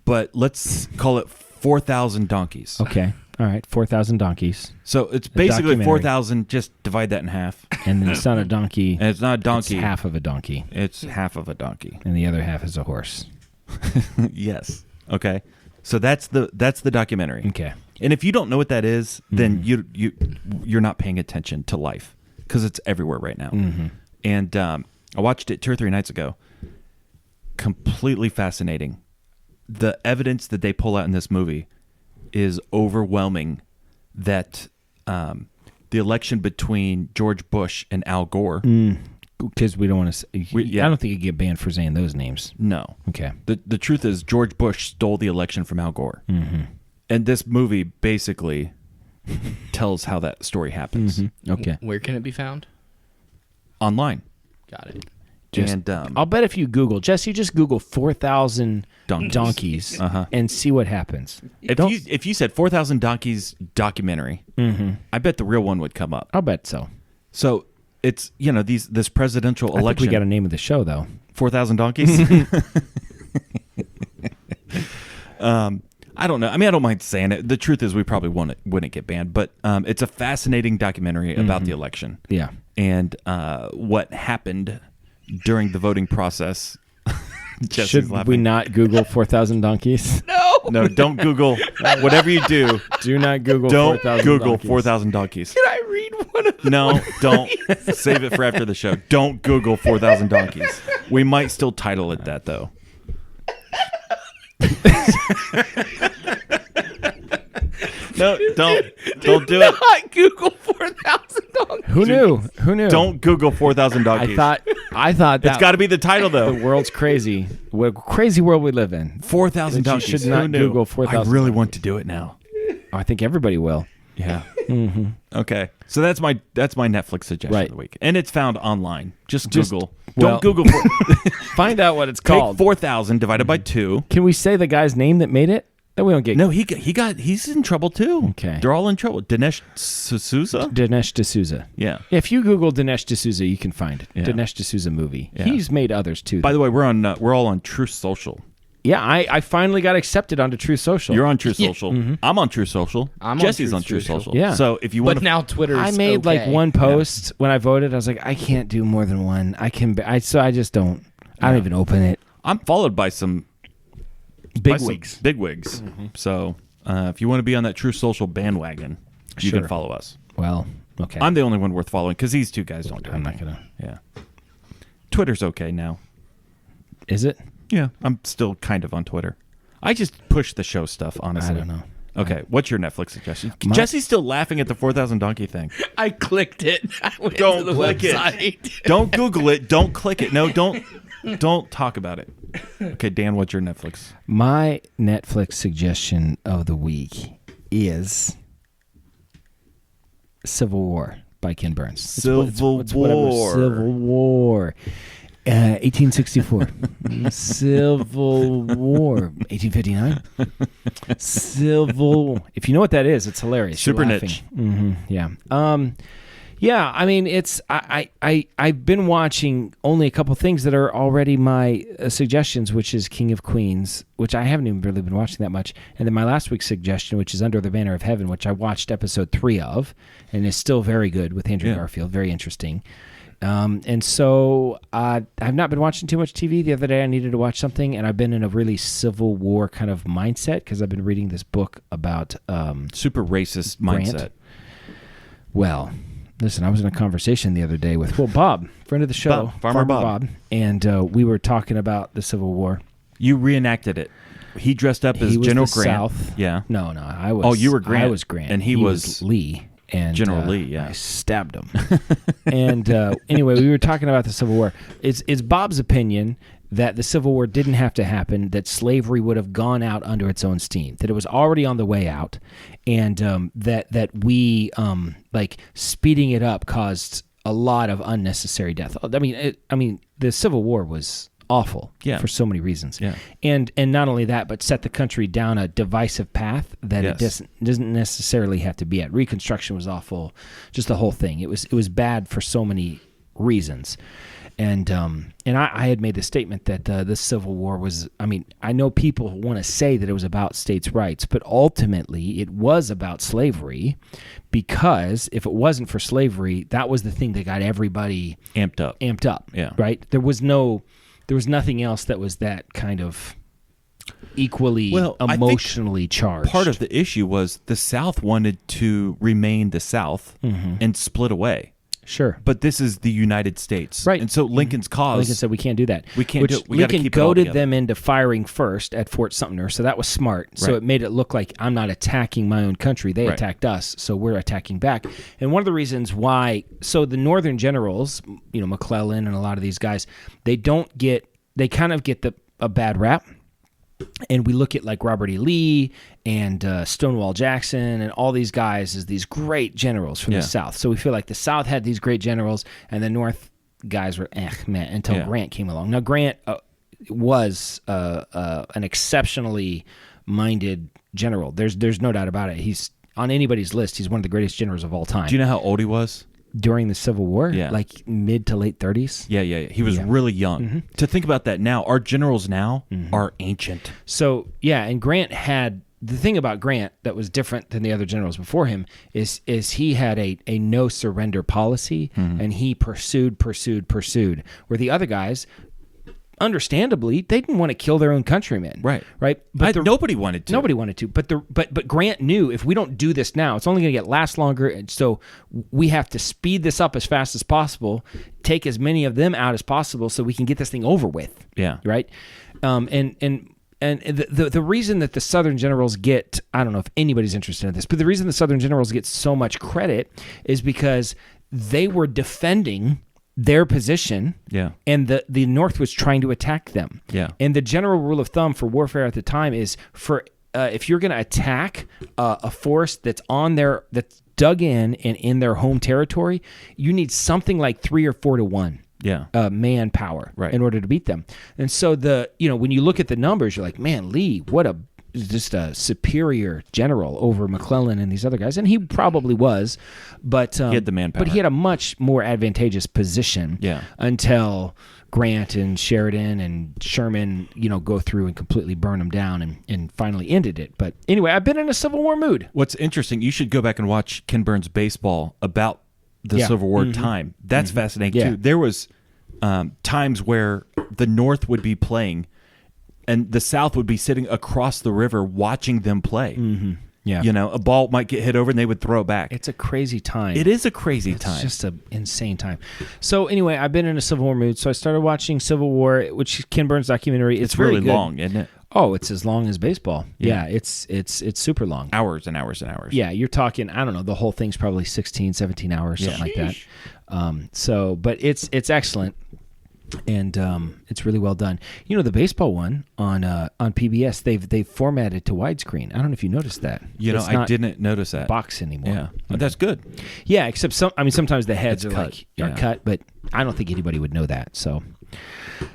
But let's call it 4,000 donkeys. Okay. All right. 4,000 donkeys. So it's basically documentary. 4,000. Just divide that in half. And then it's not a donkey. And it's not a donkey. It's half of a donkey. It's half of a donkey. And the other half is a horse. Yes. Okay. So that's the documentary. Okay. And if you don't know what that is, then you're not paying attention to life because it's everywhere right now. And I watched it 2 or 3 nights ago. Completely fascinating. The evidence that they pull out in this movie is overwhelming that the election between George Bush and Al Gore. Because we don't want to. I don't think you get banned for saying those names. No. Okay. The truth is George Bush stole the election from Al Gore. And this movie basically tells how that story happens. Okay. Where can it be found? Online. Got it. I'll bet if you Google, Jesse, just Google 4,000 donkeys and see what happens. If you said 4,000 donkeys documentary, I bet the real one would come up. I'll bet so. So it's this presidential election. I think we got a name of the show though. 4,000 donkeys. I don't know. I mean, I don't mind saying it. The truth is, we probably wouldn't get banned, but it's a fascinating documentary about the election. Yeah, and what happened during the voting process. Should we not Google 4,000 donkeys? No, don't Google. Whatever you do, do not Google. Don't 4,000 Google donkeys. 4,000 donkeys. Can I read one of them? No, don't. Save it for after the show. Don't Google 4,000 donkeys. We might still title it that though. No, don't do it. Not Google 4,000 donkeys. Who knew? Don't Google 4,000 donkeys. I thought that it's got to be the title though. The world's crazy. What a crazy world we live in. 4,000 donkeys. You should not Google 4,000. I really want to do it now. I think everybody will. Yeah. Okay. So that's my Netflix suggestion of the week, and it's found online. Just Google. Don't Google. Find out what it's Take called. 4,000 divided by 2. Can we say the guy's name that made it? That we don't get. No, he's in trouble too. Okay. They're all in trouble. Dinesh D'Souza. Yeah. If you Google Dinesh D'Souza, you can find it. Yeah. Dinesh D'Souza movie. Yeah. He's made others too. By the way, we're all on Truth Social. Yeah, I finally got accepted onto Truth Social. You're on Truth Social. I'm on Truth Social. Jesse's on Truth Social. Yeah. So if you want, but now Twitter's I made like one post when I voted. I was like, I can't do more than one. So I just don't. I don't even open it. I'm followed by some bigwigs. Bigwigs. So if you want to be on that Truth Social bandwagon, you can follow us. Well, okay. I'm the only one worth following because these two guys don't do it. I'm not gonna. Yeah. Twitter's okay now. Is it? Yeah, I'm still kind of on Twitter. I just push the show stuff, honestly. I don't know. Okay, what's your Netflix suggestion? Jesse's still laughing at the 4,000 donkey thing. I clicked it. I went Don't to the click website. it. Don't Google it. Don't click it. No, don't talk about it. Okay, Dan, what's your Netflix? My Netflix suggestion of the week is Civil War by Ken Burns. Civil War. Civil War. 1864. Civil War. 1859. Civil. If you know what that is, it's hilarious. Super niche. Yeah. Yeah, I mean, I've been watching only a couple things that are already my suggestions, which is King of Queens, which I haven't even really been watching that much, and then my last week's suggestion, which is Under the Banner of Heaven, which I watched episode 3 of, and is still very good with Andrew Garfield, very interesting. And so I've not been watching too much TV. The other day I needed to watch something, and I've been in a really Civil War kind of mindset because I've been reading this book about super racist Grant. mindset. Well, listen, I was in a conversation the other day with Bob, friend of the show, Farmer Bob, and we were talking about the Civil War. You reenacted it. He dressed up as General Grant. South. Yeah. No, I was. Oh, you were Grant. I was Grant, and he was Lee. And General Lee, yeah. I stabbed him. And anyway, we were talking about the Civil War. It's Bob's opinion that the Civil War didn't have to happen, that slavery would have gone out under its own steam, that it was already on the way out, and that we like speeding it up caused a lot of unnecessary death. I mean, the Civil War was awful for so many reasons. Yeah. And not only that, but set the country down a divisive path that it doesn't necessarily have to be at. Reconstruction was awful, just the whole thing. It was bad for so many reasons. And I had made the statement that the Civil War was, I mean, I know people want to say that it was about states' rights, but ultimately it was about slavery, because if it wasn't for slavery, that was the thing that got everybody amped up. Yeah. Right? There was nothing else that was that kind of equally emotionally charged. Part of the issue was the South wanted to remain the South and split away. Sure. But this is the United States. Right. And so Lincoln's cause... Lincoln said, we can't do that. We can't do it. We got to Lincoln keep it all goaded together. them into firing first at Fort Sumter, so that was smart. So it made it look like I'm not attacking my own country. They attacked us, so we're attacking back. And one of the reasons why... So the Northern generals, McClellan and a lot of these guys, they kind of get a bad rap. And we look at like Robert E. Lee and Stonewall Jackson and all these guys as these great generals from the South. So we feel like the South had these great generals, and the North guys were until Grant came along. Now Grant was an exceptionally minded general. There's no doubt about it. He's on anybody's list. He's one of the greatest generals of all time. Do you know how old he was? During the Civil War? Yeah. Like mid to late 30s? Yeah. He was really young. To think about that now, our generals now are ancient. So, and Grant had... The thing about Grant that was different than the other generals before him is he had a no-surrender policy, and he pursued, where the other guys... Understandably, they didn't want to kill their own countrymen. Right. But nobody wanted to. Nobody wanted to. But Grant knew if we don't do this now, it's only going to last longer. And so we have to speed this up as fast as possible, take as many of them out as possible, so we can get this thing over with. Yeah. Right. And the reason that the Southern generals get, I don't know if anybody's interested in this, but the reason the Southern generals get so much credit is because they were defending their position, and the North was trying to attack them. And the general rule of thumb for warfare at the time is if you're going to attack a force that's dug in their home territory, you need something like 3 or 4 to 1. Manpower in order to beat them. And so when you look at the numbers, you're like, man, Lee, just a superior general over McClellan and these other guys, and he probably was, but he had the manpower. But he had a much more advantageous position until Grant and Sheridan and Sherman, go through and completely burn them down and finally ended it. But anyway, I've been in a Civil War mood. What's interesting, you should go back and watch Ken Burns' baseball about the Civil War time. That's fascinating too. There was times where the North would be playing and the South would be sitting across the river watching them play. A ball might get hit over and they would throw it back. It's a crazy time. It is a crazy time. It's just an insane time. So anyway, I've been in a Civil War mood. So I started watching Civil War, which is Ken Burns' documentary. It's really good. long, isn't it? Oh, it's as long as baseball. Yeah, it's super long. Hours and hours and hours. Yeah, you're talking, I don't know, the whole thing's probably 16, 17 hours, something like that. But it's excellent. And it's really well done. The baseball one on PBS, they've formatted to widescreen. I don't know if you noticed that. I didn't notice that. Box anymore. Yeah, but that's good. Yeah, except sometimes the heads are cut, but I don't think anybody would know that. So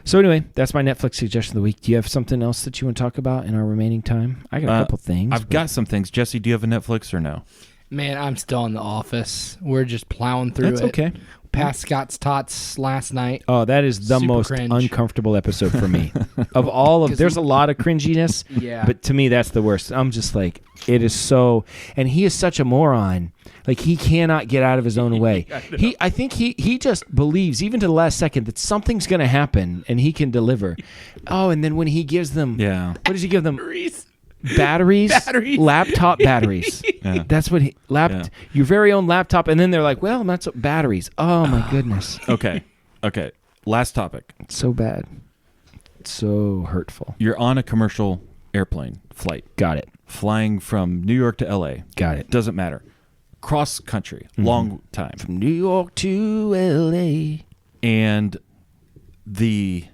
So anyway, that's my Netflix suggestion of the week. Do you have something else that you want to talk about in our remaining time? I got a couple things. I've got some things. Jesse, do you have a Netflix or no? Man, I'm still in the office. We're just plowing through That's it. okay. Past Scott's Tots last night. Oh, that is the Super most cringe. uncomfortable episode for me. Of all of, there's a lot of cringiness, Yeah. but to me, that's the worst. I'm just like, it is so, and he is such a moron. Like, he cannot get out of his own way. I think he just believes, even to the last second, that something's going to happen and he can deliver. Oh, and then when he gives them, what does he give them? Batteries, laptop batteries. Yeah. That's what your very own laptop, and then they're like, "Well, that's what batteries." Oh my goodness. Okay. Last topic. It's so bad. It's so hurtful. You're on a commercial airplane flight. Got it. Flying from New York to L.A. Got it. Doesn't matter. Cross country. Long time. From New York to L.A. And the,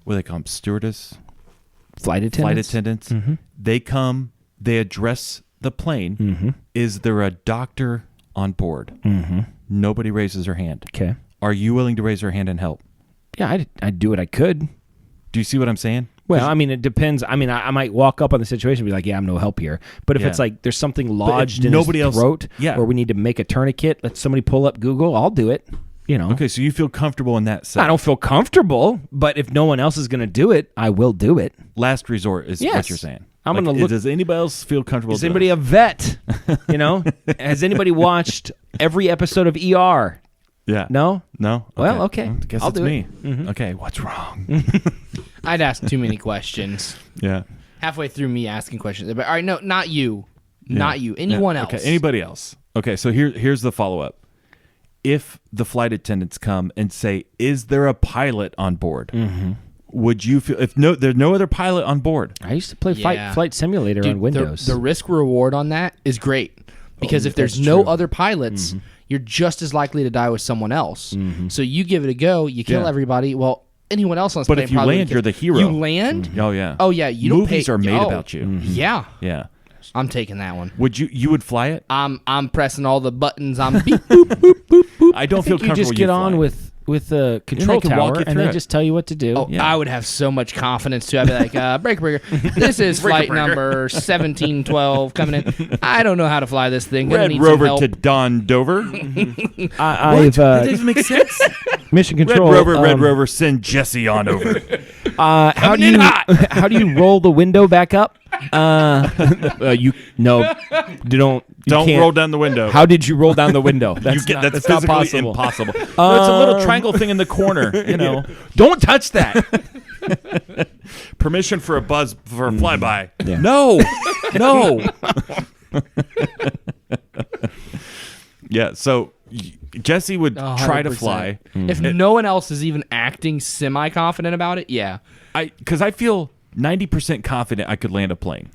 what do they call them? Stewardess? Flight attendants. They come, they address the plane. Is there a doctor on board? Nobody raises their hand. Okay. Are you willing to raise your hand and help? Yeah, I'd do what I could. Do you see what I'm saying? Well, I mean, it depends. I mean, I might walk up on the situation and be like, yeah, I'm no help here. But if it's like there's something lodged in nobody his else- throat yeah. or we need to make a tourniquet, let somebody pull up Google, I'll do it. You know. Okay, so you feel comfortable in that sense. I don't feel comfortable, but if no one else is going to do it, I will do it. Last resort is Yes. what you're saying. I'm gonna look- Does anybody else feel comfortable? Is anybody a vet? You know? Has anybody watched every episode of ER? Yeah. No? No? Well, okay. I guess I'll it's do me. it. Okay, what's wrong? I'd ask too many questions. Yeah. Halfway through me asking questions. But, all right, no, not you. Yeah. Not you. Anyone Yeah. else. Okay, anybody else. Okay, so here's the follow-up. If the flight attendants come and say, is there a pilot on board? Would you feel, if there's no other pilot on board? I used to play Yeah. Flight Simulator Dude, on Windows. The risk reward on that is great. Because if there's that's no true. other pilots, you're just as likely to die with someone else. So you give it a go, you kill Yeah. everybody. Well, anyone else on this But plane if you probably land, would you're kill- the hero. You land? Oh, yeah. Oh, yeah. You Movies don't pay, are made oh, about you. Yeah. Yeah. I'm taking that one. Would you would fly it? I'm pressing all the buttons. I'm beep, boop, boop, boop, boop. I don't feel you comfortable. just get on flying. with the control can walk tower you and through they it. just tell you what to do. Oh, Yeah. I would have so much confidence too. I'd be like, breaker. This is flight number 1712 coming in. I don't know how to fly this thing. Gonna Red need some Rover help. to Don Dover. I've That doesn't make sense. Mission Red Control. Rover, send Jesse on over. How do you roll the window back up? You Don't can't. roll down the window. How did you roll down the window? That's not physically possible. impossible. No, it's a little triangle thing in the corner. You know, Don't touch that. permission for a flyby. Yeah. No. Yeah. So Jesse would try to 100%. fly. If no one else is even acting semi-confident about it, yeah. Because I feel 90% confident I could land a plane.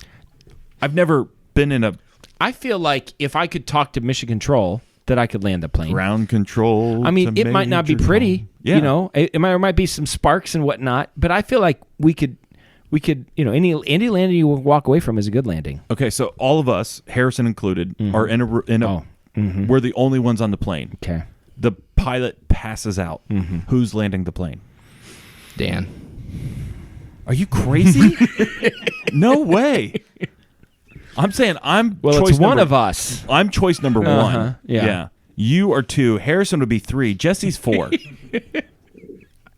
I've never been in a I feel like if I could talk to Mission Control, that I could land the plane. ground control. I mean, to it might not be Major pretty, Tom. Yeah. you know. It might be some sparks and whatnot, but I feel like we could, you know, any landing you walk away from is a good landing. Okay, so all of us, Harrison included, are in a. We're the only ones on the plane. Okay. The pilot passes out. Who's landing the plane? Dan. Are you crazy? No way. I'm saying I'm Well, choice it's one number- of us. I'm choice number one. Yeah. You are 2. Harrison would be 3. Jesse's 4.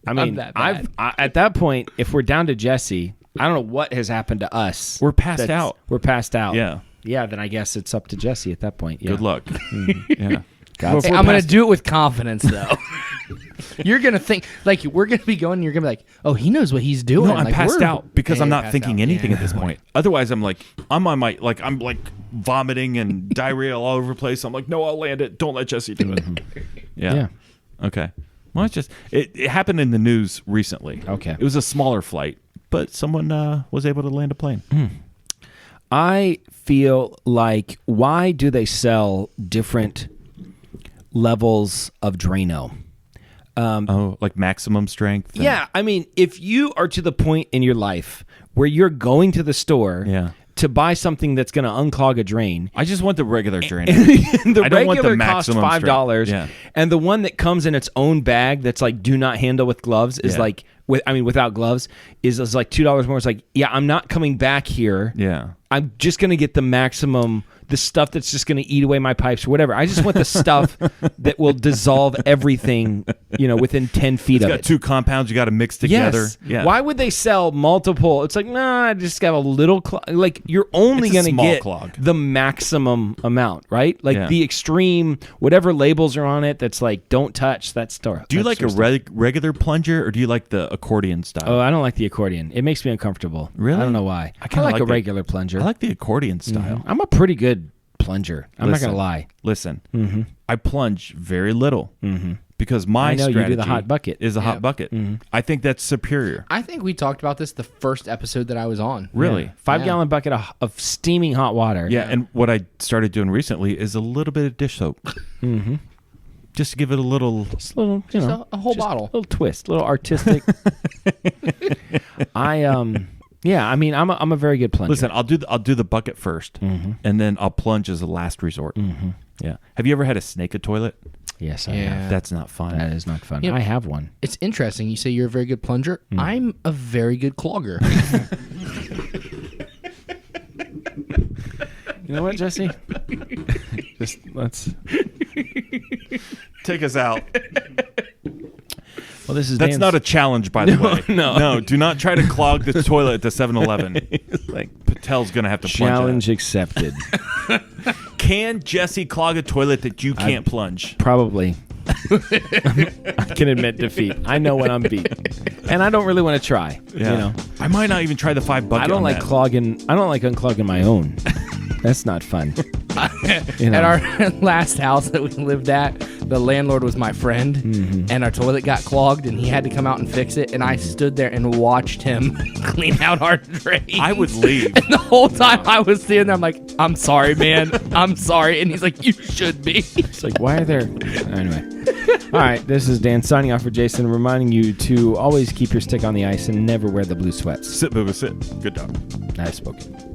I mean, that bad. at that point, if we're down to Jesse, I don't know what has happened to us. We're passed out. We're passed out. Yeah. Yeah, then I guess it's up to Jesse at that point. Yeah. Good luck. Yeah. God. Hey, I'm going to do it with confidence, though. You're going to think, like, we're going to be going, you're going to be like, oh, he knows what he's doing. No, I'm like, passed we're- out because Hey, I'm not passed thinking out. anything Yeah. at this point. Otherwise, I'm vomiting and diarrhea all over the place. I'm like, no, I'll land it. Don't let Jesse do it. Yeah. Okay. Well, it's just it happened in the news recently. Okay. It was a smaller flight, but someone was able to land a plane. I feel like, why do they sell different levels of Drano? Like maximum strength. and- Yeah, I mean, if you are to the point in your life where you're going to the store Yeah. to buy something that's going to unclog a drain, I just want the regular drain. the I don't want the regular costs maximum $5, strength. Yeah. and the one that comes in its own bag that's like do not handle with gloves is Yeah. like without gloves, is like $2 more. It's like, yeah, I'm not coming back here. Yeah. I'm just going to get the maximum, the stuff that's just going to eat away my pipes or whatever. I just want the stuff that will dissolve everything, within 10 feet of it. It's got 2 compounds you got to mix together. Yes. Yeah. Why would they sell multiple? It's like, nah, I just got a little like you're only going to get the maximum amount, right? Like the extreme, whatever labels are on it that's like, don't touch that store. Do you like a regular plunger or do you like the accordion style? Oh, I don't like the accordion. It makes me uncomfortable. Really? I don't know why. I like a regular plunger. I like the accordion style. Mm-hmm. I'm a pretty good plunger. I'm not going to lie. Listen, I plunge very little because my strategy you do the hot bucket. is a hot bucket. I think that's superior. I think we talked about this the first episode that I was on. Really? Yeah. 5-gallon bucket of steaming hot water. Yeah, and what I started doing recently is a little bit of dish soap. Just to give it a little... Just a little, a whole bottle. A little twist, a little artistic. Yeah, I mean, I'm a very good plunger. Listen, I'll do the bucket first, and then I'll plunge as a last resort. Yeah. Have you ever had a snake a toilet? Yes, I have. That's not fun. That is not fun. I have one. It's interesting. You say you're a very good plunger. I'm a very good clogger. You know what, Jesse? Just let's take us out. Well, that's not a challenge, by the way. No, do not try to clog the toilet at the 7-Eleven. Like Patel's gonna have to plunge. Challenge accepted. Can Jesse clog a toilet that you can't plunge? Probably. I can admit defeat. I know when I'm beat, and I don't really want to try. Yeah. I might not even try the 5 bucket. I don't like clogging. I don't like unclogging my own. That's not fun. At our last house that we lived at, the landlord was my friend, and our toilet got clogged, and he had to come out and fix it, and I stood there and watched him clean out our drain. I would leave. And the whole time I was standing there, I'm like, I'm sorry, man. I'm sorry. And he's like, you should be. It's like, why are there... Anyway. All right, this is Dan signing off for Jason, reminding you to always keep your stick on the ice and never wear the blue sweats. Sit, Booba, sit. Good dog. I've spoken.